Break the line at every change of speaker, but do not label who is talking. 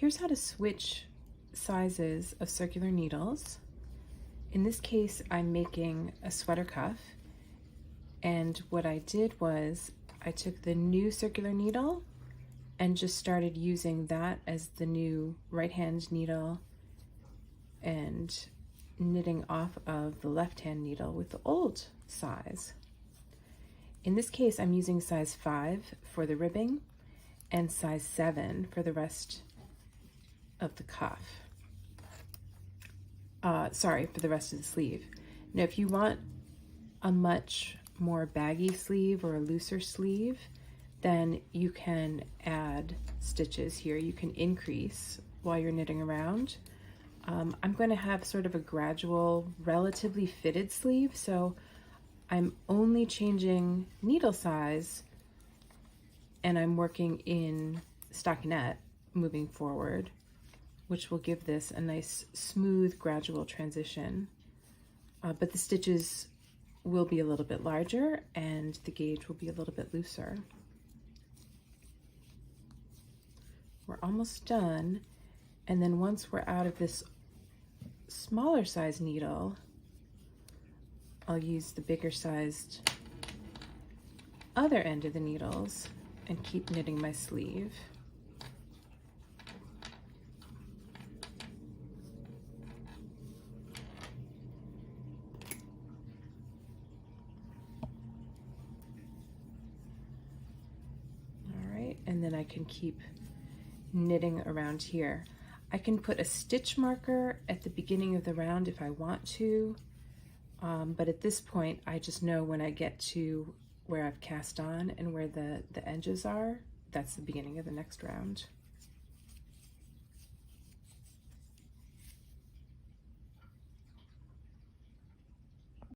here's how to switch sizes of circular needles. In this case, I'm making a sweater cuff, and what I did was I took the new circular needle and just started using that as the new right hand needle and knitting off of the left hand needle with the old size. In this case, I'm using size 5 for the ribbing and size 7 for the rest of the cuff. For the rest of the sleeve. Now, if you want a much more baggy sleeve or a looser sleeve, then you can add stitches here. You can increase while you're knitting around. I'm going to have sort of a gradual, relatively fitted sleeve, so I'm only changing needle size and I'm working in stockinette moving forward, which will give this a nice, smooth, gradual transition. But the stitches will be a little bit larger and the gauge will be a little bit looser. We're almost done. And then once we're out of this smaller size needle, I'll use the bigger sized other end of the needles and keep knitting my sleeve. All right, and then I can keep knitting around here. I can put a stitch marker at the beginning of the round if I want to, but at this point I just know when I get to where I've cast on and where the edges are, that's the beginning of the next round.